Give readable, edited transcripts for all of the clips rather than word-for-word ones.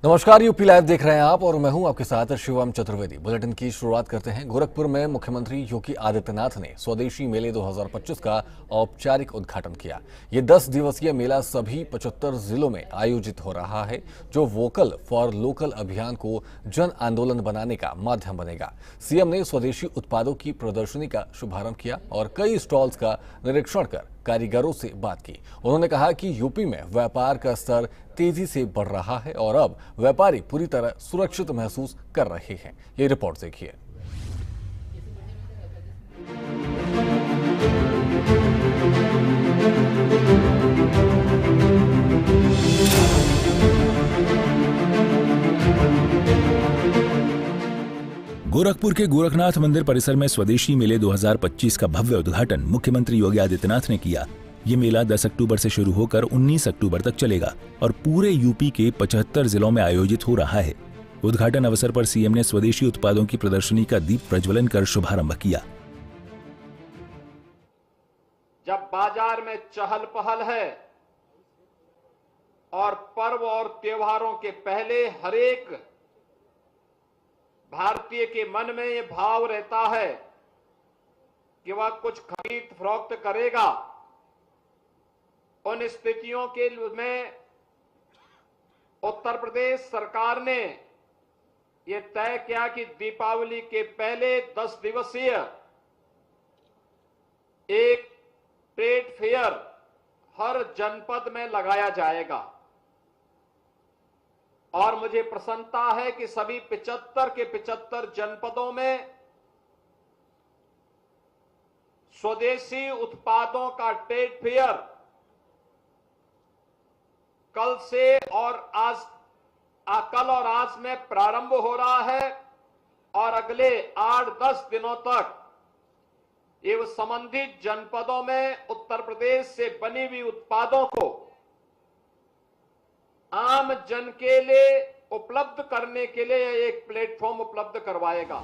नमस्कार, UP live देख रहे हैं आप और मैं हूं आपके साथ शिवम चतुर्वेदी। बुलेटिन की शुरुआत करते हैं। गोरखपुर में मुख्यमंत्री योगी आदित्यनाथ ने स्वदेशी मेले 2025 का औपचारिक उद्घाटन किया। ये 10 दिवसीय मेला सभी 75 जिलों में आयोजित हो रहा है, जो वोकल फॉर लोकल अभियान को जन आंदोलन बनाने का माध्यम बनेगा। सीएम ने स्वदेशी उत्पादों की प्रदर्शनी का शुभारंभ किया और कई स्टॉल्स का निरीक्षण कर कारीगरों से बात की। उन्होंने कहा कि यूपी में व्यापार का स्तर तेजी से बढ़ रहा है और अब व्यापारी पूरी तरह सुरक्षित महसूस कर रहे हैं। ये रिपोर्ट देखिए। गोरखपुर के गोरखनाथ मंदिर परिसर में स्वदेशी मेले 2025 का भव्य उद्घाटन मुख्यमंत्री योगी आदित्यनाथ ने किया। ये मेला 10 अक्टूबर से शुरू होकर 19 अक्टूबर तक चलेगा और पूरे यूपी के 75 जिलों में आयोजित हो रहा है। उद्घाटन अवसर पर सीएम ने स्वदेशी उत्पादों की प्रदर्शनी का दीप प्रज्वलन कर शुभारंभ किया। जब बाजार में चहल पहल है और पर्व और त्योहारों के पहले हरेक भारतीय के मन में ये भाव रहता है कि वह कुछ खरीद फरोख्त करेगा, उन स्थितियों के में उत्तर प्रदेश सरकार ने यह तय किया कि दीपावली के पहले 10 दिवसीय एक ट्रेड फेयर हर जनपद में लगाया जाएगा और मुझे प्रसन्नता है कि सभी 75 के 75 जनपदों में स्वदेशी उत्पादों का ट्रेड फेयर कल और आज में प्रारंभ हो रहा है और अगले 8-10 दिनों तक एवं संबंधित जनपदों में उत्तर प्रदेश से बनी हुई उत्पादों को आम जन के लिए उपलब्ध करने के लिए एक प्लेटफॉर्म उपलब्ध करवाएगा।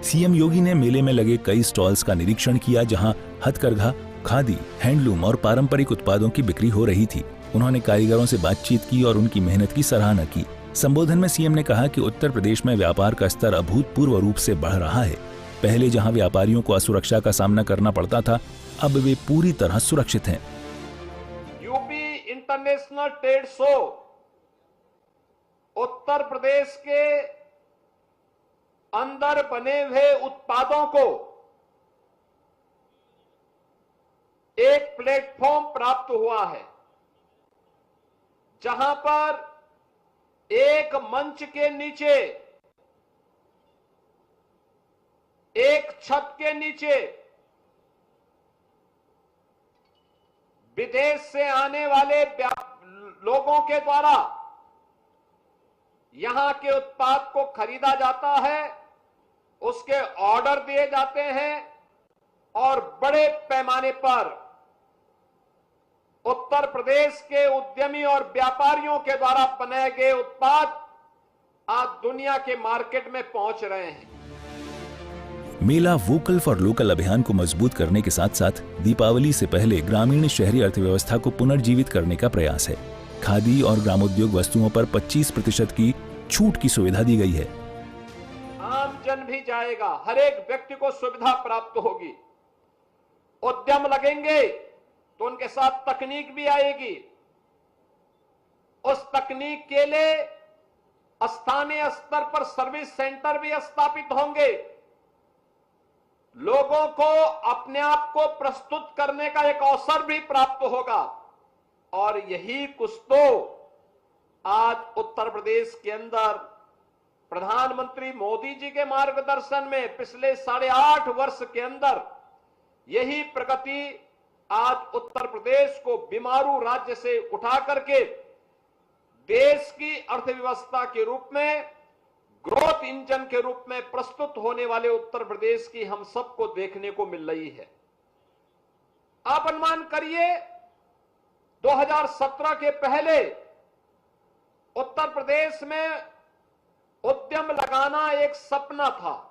सीएम योगी ने मेले में लगे कई स्टॉल्स का निरीक्षण किया, जहां हथकरघा, खादी, हैंडलूम और पारंपरिक उत्पादों की बिक्री हो रही थी। उन्होंने कारीगरों से बातचीत की और उनकी मेहनत की सराहना की। संबोधन में सीएम ने कहा कि उत्तर प्रदेश में व्यापार का स्तर अभूतपूर्व रूप से बढ़ रहा है। पहले जहां व्यापारियों को असुरक्षा का सामना करना पड़ता था, अब वे पूरी तरह सुरक्षित हैं। UP international trade show Uttar Pradesh के अंदर बने हुए उत्पादों को एक प्लेटफॉर्म प्राप्त हुआ है, जहां पर एक मंच के नीचे, एक छत के नीचे विदेश से आने वाले लोगों के द्वारा यहां के उत्पाद को खरीदा जाता है, उसके ऑर्डर दिए जाते हैं और बड़े पैमाने पर उत्तर प्रदेश के उद्यमी और व्यापारियों के द्वारा बनाए गए उत्पाद आज दुनिया के मार्केट में पहुंच रहे हैं। मेला वोकल फॉर लोकल अभियान को मजबूत करने के साथ साथ दीपावली से पहले ग्रामीण शहरी अर्थव्यवस्था को पुनर्जीवित करने का प्रयास है। खादी और ग्रामोद्योग वस्तुओं पर 25% की छूट की सुविधा दी गई है। आम जन भी जाएगा, हर एक व्यक्ति को सुविधा प्राप्त होगी। उद्यम लगेंगे तो उनके साथ तकनीक भी आएगी। उस तकनीक के लिए स्थानीय स्तर पर सर्विस सेंटर भी स्थापित होंगे। लोगों को अपने आप को प्रस्तुत करने का एक अवसर भी प्राप्त होगा और यही कुछ तो आज उत्तर प्रदेश के अंदर प्रधानमंत्री मोदी जी के मार्गदर्शन में पिछले 8.5 वर्ष के अंदर यही प्रगति आज उत्तर प्रदेश को बीमारू राज्य से उठा करके देश की अर्थव्यवस्था के रूप में, ग्रोथ इंजन के रूप में प्रस्तुत होने वाले उत्तर प्रदेश की हम सबको देखने को मिल रही है। आप अनुमान करिए, 2017 के पहले उत्तर प्रदेश में उद्यम लगाना एक सपना था।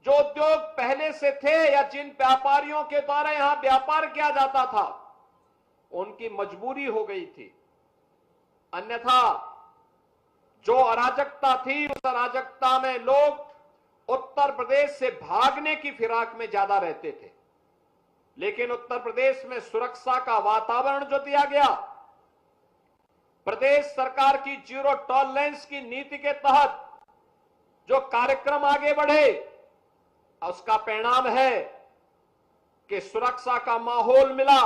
जो उद्योग पहले से थे या जिन व्यापारियों के द्वारा यहां व्यापार किया जाता था, उनकी मजबूरी हो गई थी। अन्यथा जो अराजकता थी, उस अराजकता में लोग उत्तर प्रदेश से भागने की फिराक में ज्यादा रहते थे। लेकिन उत्तर प्रदेश में सुरक्षा का वातावरण जो दिया गया, प्रदेश सरकार की जीरो टॉलरेंस की नीति के तहत जो कार्यक्रम आगे बढ़े, उसका परिणाम है कि सुरक्षा का माहौल मिला।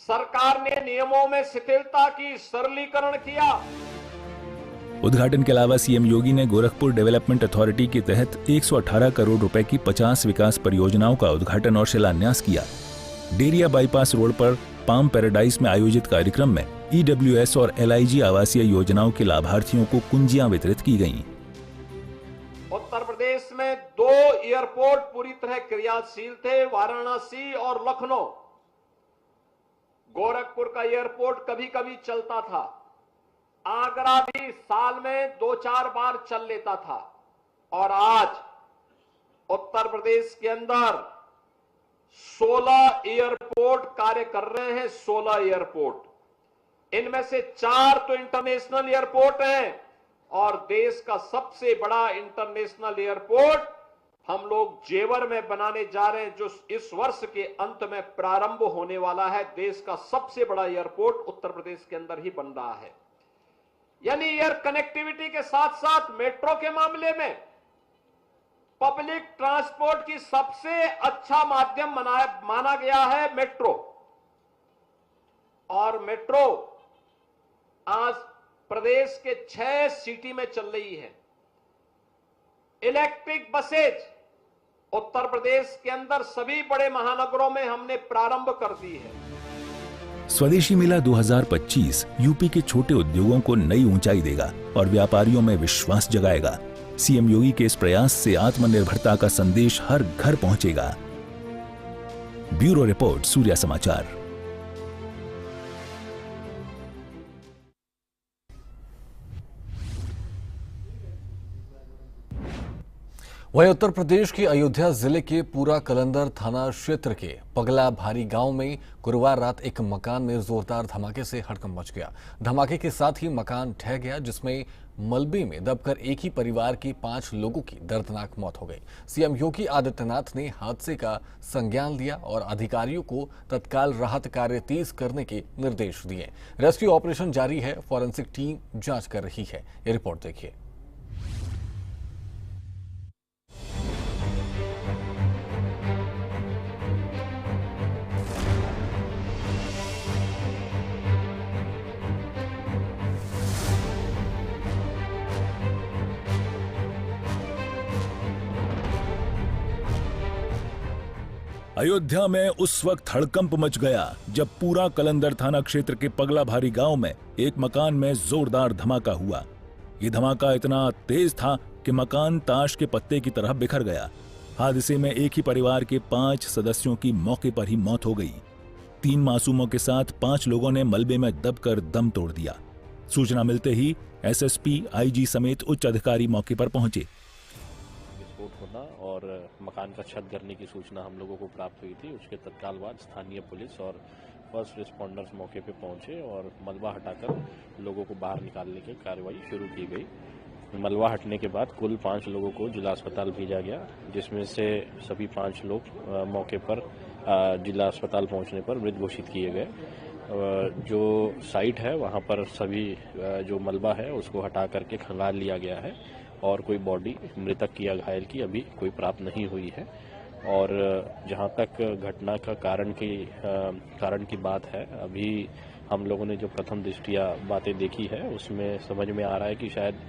सरकार ने नियमों में शिथिलता की, सरलीकरण किया। उद्घाटन के अलावा सीएम योगी ने गोरखपुर डेवलपमेंट अथॉरिटी के तहत 118 करोड़ रुपए की 50 विकास परियोजनाओं का उद्घाटन और शिलान्यास किया। डेरिया बाईपास रोड पर पाम पैराडाइज में आयोजित कार्यक्रम में ईडब्ल्यूएस और एलआईजी आवासीय योजनाओं के लाभार्थियों को कुंजियां वितरित की गईं। उत्तर प्रदेश में 2 एयरपोर्ट पूरी तरह क्रियाशील थे, वाराणसी और लखनऊ। गोरखपुर का एयरपोर्ट कभी कभी चलता था, आगरा भी साल में 2-4 बार चल लेता था। और आज उत्तर प्रदेश के अंदर 16 एयरपोर्ट कार्य कर रहे हैं। 16 एयरपोर्ट, इनमें से 4 तो इंटरनेशनल एयरपोर्ट हैं और देश का सबसे बड़ा इंटरनेशनल एयरपोर्ट हम लोग जेवर में बनाने जा रहे हैं, जो इस वर्ष के अंत में प्रारंभ होने वाला है। देश का सबसे बड़ा एयरपोर्ट उत्तर प्रदेश के अंदर ही बन रहा है। यानी एयर कनेक्टिविटी के साथ साथ मेट्रो के मामले में पब्लिक ट्रांसपोर्ट की सबसे अच्छा माध्यम माना गया है मेट्रो। और मेट्रो आज प्रदेश के 6 सिटी में चल रही है। इलेक्ट्रिक बसेज उत्तर प्रदेश के अंदर सभी बड़े महानगरों में हमने प्रारंभ कर दी है। स्वदेशी मेला 2025 यूपी के छोटे उद्योगों को नई ऊंचाई देगा और व्यापारियों में विश्वास जगाएगा। सीएम योगी के इस प्रयास से आत्मनिर्भरता का संदेश हर घर पहुंचेगा। ब्यूरो रिपोर्ट, सूर्या समाचार। वहीं उत्तर प्रदेश के अयोध्या जिले के पूरा कलंदर थाना क्षेत्र के पगला भारी गांव में गुरुवार रात एक मकान में जोरदार धमाके से हड़कंप मच गया। धमाके के साथ ही मकान ढह गया, जिसमें मलबे में दबकर एक ही परिवार के 5 लोगों की दर्दनाक मौत हो गई। सीएम योगी आदित्यनाथ ने हादसे का संज्ञान लिया और अधिकारियों को तत्काल राहत कार्य तेज करने के निर्देश दिए। रेस्क्यू ऑपरेशन जारी है, फॉरेंसिक टीम जांच कर रही है। ये रिपोर्ट देखिए। अयोध्या में उस वक्त हड़कंप मच गया जब पूरा कलंदर थाना क्षेत्र के पगला भारी गांव में एक मकान में जोरदार धमाका हुआ। ये धमाका इतना तेज था कि मकान ताश के पत्ते की तरह बिखर गया। हादसे में एक ही परिवार के 5 सदस्यों की मौके पर ही मौत हो गई। 3 मासूमों के साथ 5 लोगों ने मलबे में दबकर दम तोड़ दिया। सूचना मिलते ही एसएसपी, आईजी समेत उच्च अधिकारी मौके पर पहुंचे। होना और मकान का छत गिरने की सूचना हम लोगों को प्राप्त हुई थी। उसके तत्काल बाद स्थानीय पुलिस और फर्स्ट रिस्पॉन्डर्स मौके पे पहुंचे और मलबा हटाकर लोगों को बाहर निकालने की कार्रवाई शुरू की गई। मलबा हटने के बाद कुल 5 लोगों को जिला अस्पताल भेजा गया, जिसमें से सभी 5 लोग मौके पर जिला अस्पताल पहुंचने पर मृत घोषित किए गए। जो साइट है वहां पर सभी जो मलबा है उसको हटा करके खंगाल लिया गया है और कोई बॉडी मृतक या घायल की अभी कोई प्राप्त नहीं हुई है। और जहां तक घटना का कारण की बात है, अभी हम लोगों ने जो प्रथम दृष्टिया बातें देखी है उसमें समझ में आ रहा है कि शायद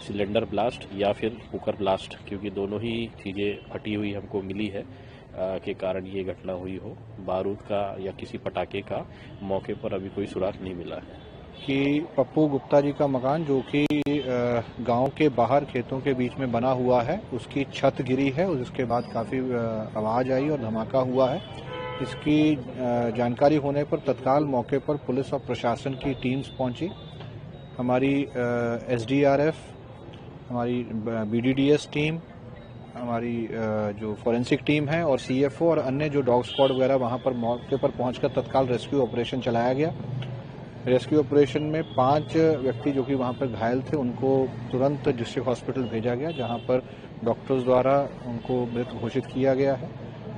सिलेंडर ब्लास्ट या फिर कुकर ब्लास्ट, क्योंकि दोनों ही चीज़ें फटी हुई हमको मिली है, के कारण ये घटना हुई हो। बारूद का या किसी पटाखे का मौके पर अभी कोई सुराग नहीं मिला है। कि पप्पू गुप्ता जी का मकान जो कि गांव के बाहर खेतों के बीच में बना हुआ है, उसकी छत गिरी है। उसके बाद काफ़ी आवाज़ आई और धमाका हुआ है। इसकी जानकारी होने पर तत्काल मौके पर पुलिस और प्रशासन की टीम्स पहुंची। हमारी एसडीआरएफ, हमारी बीडीडीएस टीम, हमारी जो फॉरेंसिक टीम है और सीएफओ और अन्य जो डॉग स्क्वाड वगैरह वहां पर मौके पर पहुंचकर तत्काल रेस्क्यू ऑपरेशन चलाया गया। रेस्क्यू ऑपरेशन में 5 व्यक्ति जो कि वहां पर घायल थे उनको तुरंत डिस्ट्रिक्ट हॉस्पिटल भेजा गया, जहां पर डॉक्टर्स द्वारा उनको मृत घोषित किया गया है।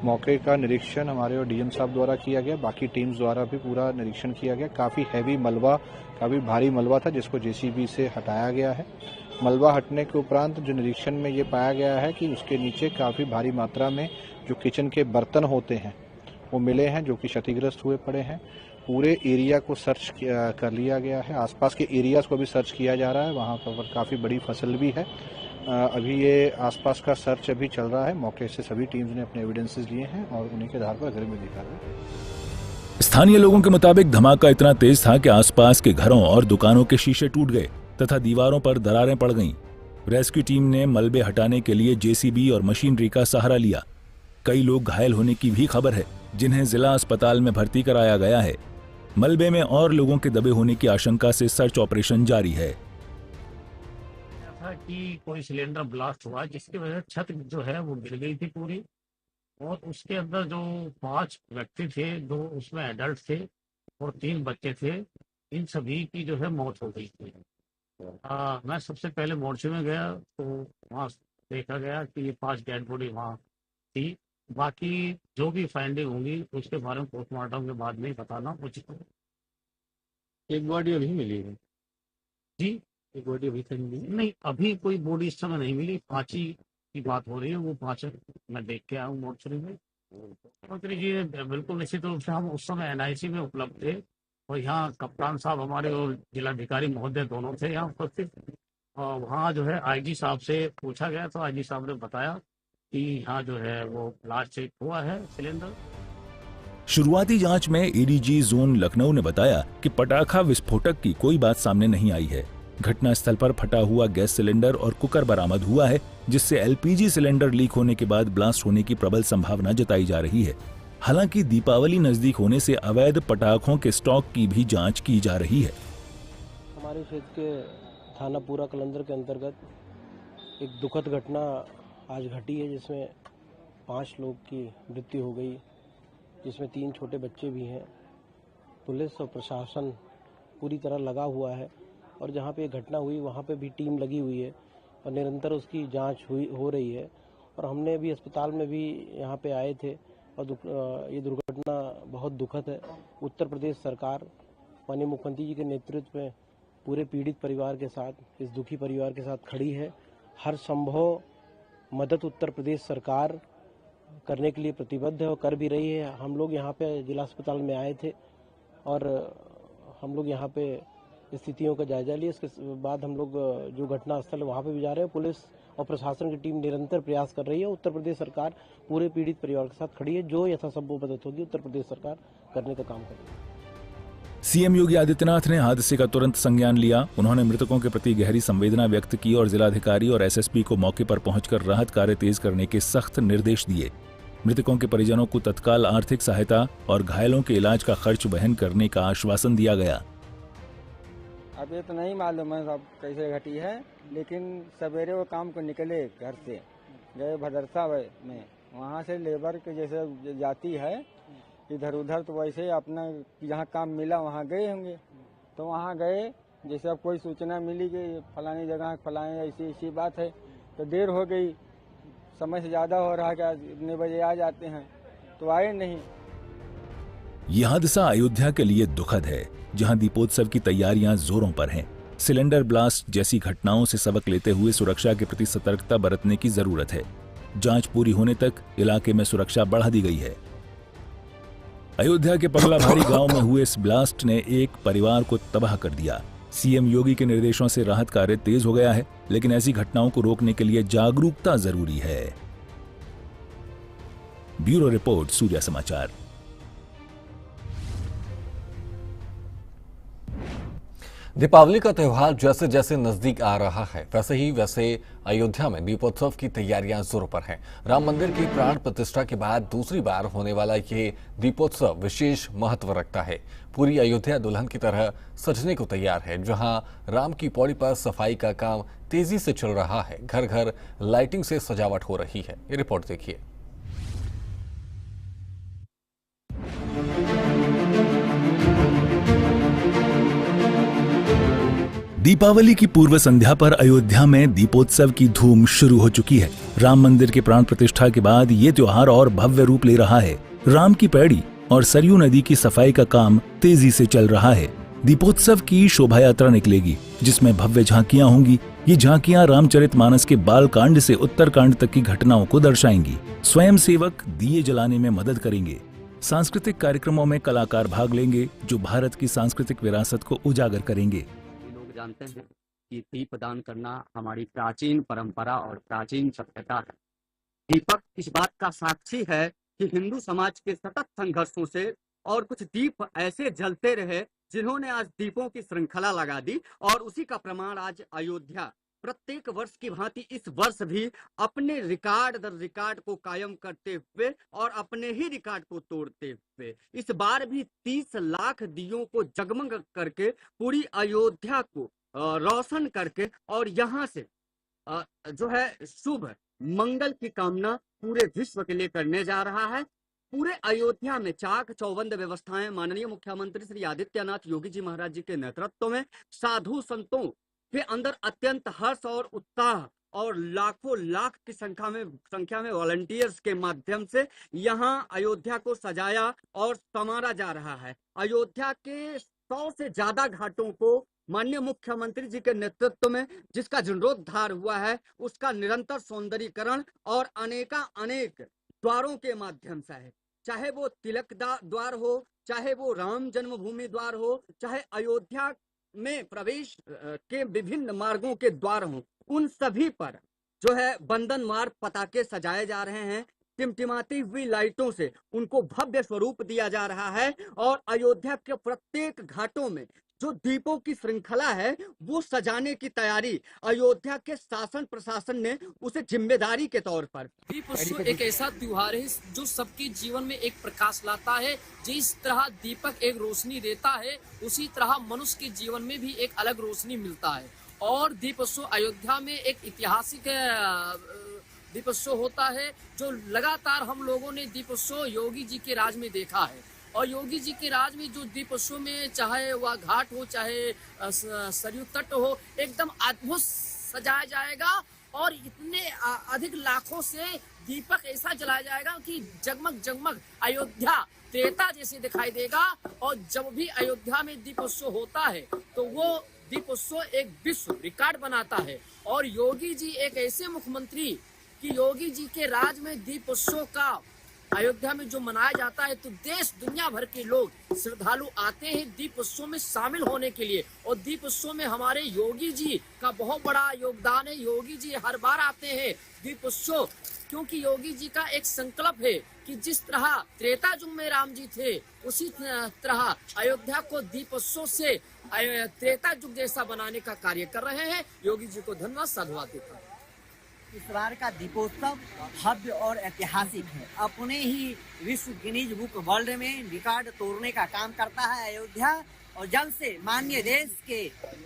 मौके का निरीक्षण हमारे और डीएम साहब द्वारा किया गया, बाकी टीम्स द्वारा भी पूरा निरीक्षण किया गया। काफ़ी हैवी मलबा, काफ़ी भारी मलबा था जिसको जेसीबी से हटाया गया है। मलबा हटने के उपरांत जो निरीक्षण में ये पाया गया है कि उसके नीचे काफ़ी भारी मात्रा में जो किचन के बर्तन होते हैं वो मिले हैं, जो कि क्षतिग्रस्त हुए पड़े हैं। पूरे एरिया को सर्च कर लिया गया है, आसपास के एरियाज को भी सर्च किया जा रहा है। वहाँ पर काफ़ी बड़ी फसल भी है। अभी ये आसपास का सर्च अभी चल रहा है। मौके से सभी टीम्स ने अपने एविडेंसेस लिए हैं और उन्हीं के आधार पर अग्रिम कार्रवाई। स्थानीय लोगों के मुताबिक धमाका इतना तेज था कि आसपास के घरों और दुकानों के शीशे टूट गए तथा दीवारों पर दरारें पड़ गईं। रेस्क्यू टीम ने मलबे हटाने के लिए जेसीबी और मशीनरी का सहारा लिया। कई लोग घायल होने की भी खबर है, जिन्हें जिला अस्पताल में भर्ती कराया गया है। मलबे में और लोगों के दबे होने की आशंका से सर्च ऑपरेशन जारी है। कि कोई सिलेंडर ब्लास्ट हुआ जिसकी वजह से छत जो है वो गिर गई थी पूरी, और उसके अंदर जो 5 व्यक्ति थे, 2 उसमें एडल्ट थे और 3 बच्चे थे, इन सभी की जो है मौत हो गई थी। मैं सबसे पहले मोर्चे में गया तो वहाँ देखा गया कि ये 5 डेड बॉडी वहाँ थी। बाकी जो भी फाइंडिंग होंगी उसके बारे में पोस्टमार्टम के बाद में बताना उचित होगा। एक बॉडी अभी मिली है जी, एक बॉडी अभी तक मिली नहीं, अभी कोई बॉडी इस समय नहीं मिली। 5 ही की बात हो रही है, वो 5 मैं देख के आया हूँ मोर्चरी में। मुख्यमंत्री जी बिल्कुल निश्चित रूप से हम उस समय एनआईसी में उपलब्ध थे और यहाँ कप्तान साहब हमारे और जिलाधिकारी महोदय दोनों थे यहाँ उपस्थित। और वहाँ जो है आईजी साहब से पूछा गया तो आईजी साहब ने बताया कि यहाँ जो है वो ब्लास्ट हुआ है सिलेंडर। शुरुआती जांच में एडीजी जोन लखनऊ ने बताया कि पटाखा विस्फोटक की कोई बात सामने नहीं आई है। घटनास्थल पर फटा हुआ गैस सिलेंडर और कुकर बरामद हुआ है, जिससे एलपीजी सिलेंडर लीक होने के बाद ब्लास्ट होने की प्रबल संभावना जताई जा रही है। हालांकि दीपावली नजदीक होने से अवैध पटाखों के स्टॉक की भी जांच की जा रही है। हमारे क्षेत्र के थाना पूरा कलंदर के अंतर्गत एक दुखद घटना आज घटी है, जिसमें 5 लोग की मृत्यु हो गई, जिसमें 3 छोटे बच्चे भी हैं। पुलिस और प्रशासन पूरी तरह लगा हुआ है और जहाँ पे घटना हुई वहाँ पे भी टीम लगी हुई है और निरंतर उसकी जांच हो रही है। और हमने भी अस्पताल में भी यहाँ पे आए थे और ये दुर्घटना बहुत दुखद है। उत्तर प्रदेश सरकार माननीय मुख्यमंत्री जी के नेतृत्व में पूरे पीड़ित परिवार के साथ, इस दुखी परिवार के साथ खड़ी है। हर संभव मदद उत्तर प्रदेश सरकार करने के लिए प्रतिबद्ध है और कर भी रही है। हम लोग यहाँ पे जिला अस्पताल में आए थे और हम लोग यहाँ पे स्थितियों का जायजा लिया। इसके बाद हम लोग जो घटना स्थल है वहाँ पे भी जा रहे हैं। पुलिस और प्रशासन की टीम निरंतर प्रयास कर रही है। उत्तर प्रदेश सरकार पूरे पीड़ित परिवार के साथ खड़ी है। जो यथासंभव मदद होगी उत्तर प्रदेश सरकार करने का काम करेगी। सीएम योगी आदित्यनाथ ने हादसे का तुरंत संज्ञान लिया। उन्होंने मृतकों के प्रति गहरी संवेदना व्यक्त की और जिलाधिकारी और एसएसपी को मौके पर पहुंचकर राहत कार्य तेज करने के सख्त निर्देश दिए। मृतकों के परिजनों को तत्काल आर्थिक सहायता और घायलों के इलाज का खर्च वहन करने का आश्वासन दिया गया। अब ये तो नहीं मालूम है अब कैसे घटी है, लेकिन सवेरे वो काम को निकले घर से गए भदरसा में, वहाँ से लेबर के जैसे जाती है इधर उधर, तो वैसे अपना जहाँ काम मिला वहाँ गए होंगे। तो वहाँ गए, जैसे अब कोई सूचना मिली कि फलानी जगह फलानी ऐसी बात है, तो देर हो गई, समय से ज़्यादा हो रहा है, इतने बजे आ जाते हैं, तो आए नहीं। यह हादसा अयोध्या के लिए दुखद है, जहां दीपोत्सव की तैयारियां जोरों पर हैं। सिलेंडर ब्लास्ट जैसी घटनाओं से सबक लेते हुए सुरक्षा के प्रति सतर्कता बरतने की जरूरत है। जांच पूरी होने तक इलाके में सुरक्षा बढ़ा दी गई है। अयोध्या के पगलाभारी गांव में हुए इस ब्लास्ट ने एक परिवार को तबाह कर दिया। सीएम योगी के निर्देशों से राहत कार्य तेज हो गया है, लेकिन ऐसी घटनाओं को रोकने के लिए जागरूकता जरूरी है। ब्यूरो रिपोर्ट, सूर्या समाचार। दीपावली का त्यौहार जैसे जैसे नजदीक आ रहा है वैसे अयोध्या में दीपोत्सव की तैयारियां जोरों पर हैं। राम मंदिर की प्राण प्रतिष्ठा के बाद दूसरी बार होने वाला ये दीपोत्सव विशेष महत्व रखता है। पूरी अयोध्या दुल्हन की तरह सजने को तैयार है। जहां राम की पौड़ी पर सफाई का काम तेजी से चल रहा है, घर घर लाइटिंग से सजावट हो रही है। ये रिपोर्ट देखिए। दीपावली की पूर्व संध्या पर अयोध्या में दीपोत्सव की धूम शुरू हो चुकी है। राम मंदिर के प्राण प्रतिष्ठा के बाद ये त्योहार और भव्य रूप ले रहा है। राम की पैड़ी और सरयू नदी की सफाई का काम तेजी से चल रहा है। दीपोत्सव की शोभा यात्रा निकलेगी, जिसमें भव्य झांकियां होंगी। ये झांकियां रामचरितमानस के बाल कांड से उत्तरकांड तक की घटनाओं को दर्शाएंगी। स्वयं सेवक दिए जलाने में मदद करेंगे। सांस्कृतिक कार्यक्रमों में कलाकार भाग लेंगे, जो भारत की सांस्कृतिक विरासत को उजागर करेंगे। लोग जानते हैं कि दीप दान करना हमारी प्राचीन परंपरा और प्राचीन सभ्यता है। दीपक इस बात का साक्षी है कि हिंदू समाज के सतत संघर्षों से और कुछ दीप ऐसे जलते रहे जिन्होंने आज दीपों की श्रृंखला लगा दी, और उसी का प्रमाण आज अयोध्या प्रत्येक वर्ष की भांति इस वर्ष भी अपने रिकॉर्ड दर रिकॉर्ड को कायम करते हुए और अपने ही रिकॉर्ड को तोड़ते हुए इस बार भी 30 लाख दियों को जगमग करके पूरी अयोध्या को रोशन करके और यहाँ से जो है शुभ मंगल की कामना पूरे विश्व के लिए करने जा रहा है। पूरे अयोध्या में चाक चौबंद व्यवस्थाएं माननीय मुख्यमंत्री श्री आदित्यनाथ योगी जी महाराज जी के नेतृत्व में साधु संतों के अंदर अत्यंत हर्ष और उत्साह और लाखों लाख की संख्या में वॉलंटियर्स के माध्यम से यहाँ अयोध्या को सजाया और संवारा जा रहा है। अयोध्या के 100 से ज्यादा घाटों को माननीय मुख्यमंत्री जी के नेतृत्व में जिसका जीर्णोद्धार हुआ है, उसका निरंतर सौंदर्यीकरण और अनेक द्वारों के माध्यम से है। चाहे वो तिलक द्वार हो, चाहे वो राम जन्मभूमि द्वार हो, चाहे अयोध्या में प्रवेश के विभिन्न मार्गों के द्वार हों, उन सभी पर जो है बंधनवार पताके सजाए जा रहे हैं। टिमटिमाती हुई लाइटों से उनको भव्य स्वरूप दिया जा रहा है और अयोध्या के प्रत्येक घाटों में जो दीपों की श्रृंखला है वो सजाने की तैयारी अयोध्या के शासन प्रशासन ने उसे जिम्मेदारी के तौर पर। दीपोत्सव एक ऐसा त्योहार है जो सबके जीवन में एक प्रकाश लाता है। जिस तरह दीपक एक रोशनी देता है, उसी तरह मनुष्य के जीवन में भी एक अलग रोशनी मिलता है। और दीपोत्सव अयोध्या में एक ऐतिहासिक दीपोत्सव होता है जो लगातार हम लोगों ने दीपोत्सव योगी जी के राज में देखा है। और योगी जी के राज में जो दीपोत्सव में चाहे वह घाट हो चाहे सरयू तट हो, एकदम अद्भुत सजाया जाएगा और इतने अधिक लाखों से दीपक ऐसा जलाया जाएगा कि जगमग जगमग अयोध्या त्रेता जैसे दिखाई देगा। और जब भी अयोध्या में दीपोत्सव होता है तो वो दीपोत्सव एक विश्व रिकॉर्ड बनाता है। और योगी जी एक ऐसे मुख्यमंत्री कि योगी जी के राज में दीपोत्सव का अयोध्या में जो मनाया जाता है तो देश दुनिया भर के लोग श्रद्धालु आते हैं दीपोत्सव में शामिल होने के लिए। और दीपोत्सव में हमारे योगी जी का बहुत बड़ा योगदान है। योगी जी हर बार आते हैं दीपोत्सव, क्योंकि योगी जी का एक संकल्प है कि जिस तरह त्रेता युग में राम जी थे उसी तरह अयोध्या को दीपोत्सव से त्रेता युग जैसा बनाने का कार्य कर रहे हैं। योगी जी को धन्यवाद साधुवाद देता हूं। इस बार का दीपोत्सव भव्य और ऐतिहासिक है। अपने ही विश्व गिनीज बुक वर्ल्ड में रिकॉर्ड तोड़ने का काम करता है अयोध्या। और जब से माननीय देश के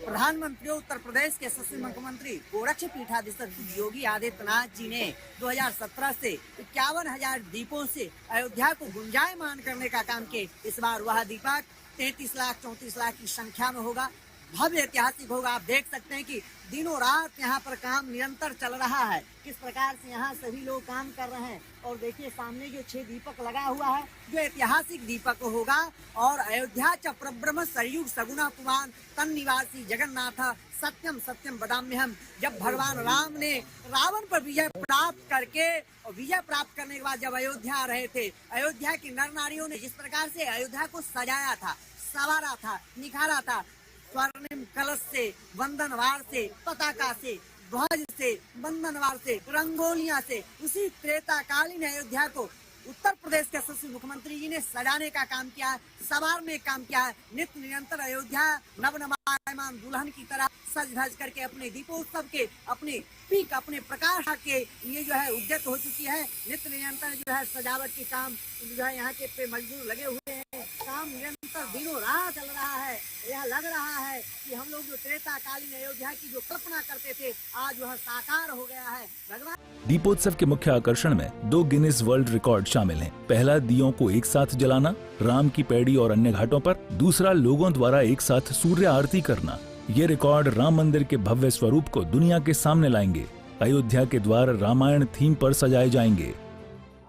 प्रधानमंत्री उत्तर प्रदेश के यशस्वी मुख्यमंत्री गोरक्षपीठाधीश्वर योगी आदित्यनाथ जी ने 2017 से 51,000 दीपों से अयोध्या को गुंजायमान करने का काम किए, इस बार वह दीपक 33 लाख 34 लाख की संख्या में होगा। भव्य ऐतिहासिक होगा। आप देख सकते हैं कि दिनों रात यहाँ पर काम निरंतर चल रहा है, किस प्रकार से यहाँ सभी लोग काम कर रहे हैं। और देखिए सामने जो 6 दीपक लगा हुआ है जो ऐतिहासिक दीपक होगा। और अयोध्या च प्रब्रह्म सरयू सगुना पुमान तन निवासी जगन्नाथ सत्यम सत्यम बदाम्यहम। जब भगवान राम ने रावण पर विजय प्राप्त करके और विजय प्राप्त करने के बाद जब अयोध्या आ रहे थे, अयोध्या की नर नारियों ने जिस प्रकार से अयोध्या को सजाया था, संवारा था, निखारा था, स्वर्णिम कलश से, वंदनवार से, पताका से, ध्वज से, बंधनवार से, रंगोलियां से, उसी त्रेताकालीन अयोध्या को उत्तर प्रदेश के यशस्वी मुख्यमंत्री जी ने सजाने का काम किया है, संवारने का काम किया है। नित्य निरंतर अयोध्या नवनवायमान दुल्हन की तरह सज धज करके अपने दीपोत्सव के अपने पीक अपने प्रकाश के ये जो है उद्यत हो चुकी है। नित्य निरंतर जो है सजावट के काम जो है यहाँ के पे मजदूर लगे हुए हैं। काम निरंतर दिनों रात चल रहा है। यह लग रहा है कि हम लोग जो त्रेताकालीन अयोध्या की जो कल्पना करते थे आज वह साकार हो गया है। भगवान दीपोत्सव के मुख्य आकर्षण में 2 गिनीज वर्ल्ड रिकॉर्ड शामिल हैं। पहला दियों को एक साथ जलाना राम की पैड़ी और अन्य घाटों पर, दूसरा लोगों द्वारा एक साथ सूर्य आरती करना। ये रिकॉर्ड राम मंदिर के भव्य स्वरूप को दुनिया के सामने लाएंगे। अयोध्या के द्वार रामायण थीम पर सजाए जाएंगे।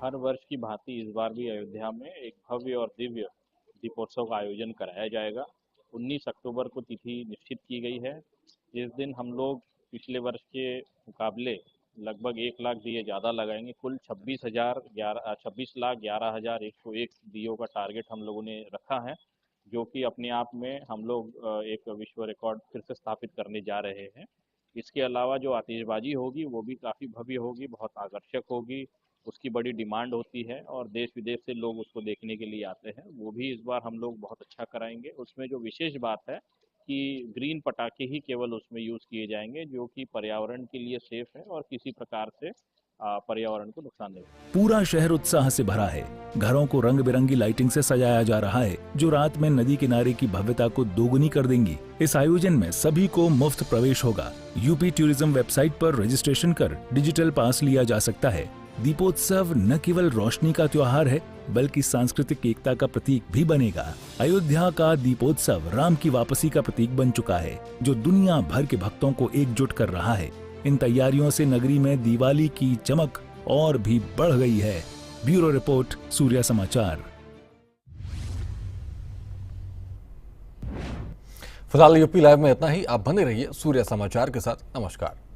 हर वर्ष की भांति इस बार भी अयोध्या में एक भव्य और दिव्य दीपोत्सव का आयोजन कराया जाएगा। 19 अक्टूबर को तिथि निश्चित की गई है। इस दिन हम लोग पिछले वर्ष के मुकाबले लगभग 1 लाख दिए ज़्यादा लगाएंगे। कुल 26,11,101 दियों का टारगेट हम लोगों ने रखा है, जो कि अपने आप में हम लोग एक विश्व रिकॉर्ड फिर से स्थापित करने जा रहे हैं। इसके अलावा जो आतिशबाजी होगी वो भी काफ़ी भव्य होगी, बहुत आकर्षक होगी, उसकी बड़ी डिमांड होती है और देश विदेश से लोग उसको देखने के लिए आते हैं। वो भी इस बार हम लोग बहुत अच्छा कराएंगे। उसमें जो विशेष बात है कि ग्रीन पटाखे ही केवल उसमें यूज़ किए जाएंगे, जो कि पर्यावरण के लिए सेफ है और किसी प्रकार से पर्यावरण को नुकसान नहीं। पूरा शहर उत्साह से भरा है। घरों को रंग बिरंगी लाइटिंग से सजाया जा रहा है, जो रात में नदी किनारे की भव्यता को दोगुनी कर देंगी। इस आयोजन में सभी को मुफ्त प्रवेश होगा। यूपी टूरिज्म वेबसाइट पर रजिस्ट्रेशन कर डिजिटल पास लिया जा सकता है। दीपोत्सव न केवल रोशनी का त्योहार है, बल्कि सांस्कृतिक एकता का प्रतीक भी बनेगा। अयोध्या का दीपोत्सव राम की वापसी का प्रतीक बन चुका है, जो दुनिया भर के भक्तों को एकजुट कर रहा है। इन तैयारियों से नगरी में दिवाली की चमक और भी बढ़ गई है। ब्यूरो रिपोर्ट, सूर्या समाचार। फिलहाल यूपी लाइव में इतना ही। आप बने रहिए सूर्या समाचार के साथ। नमस्कार।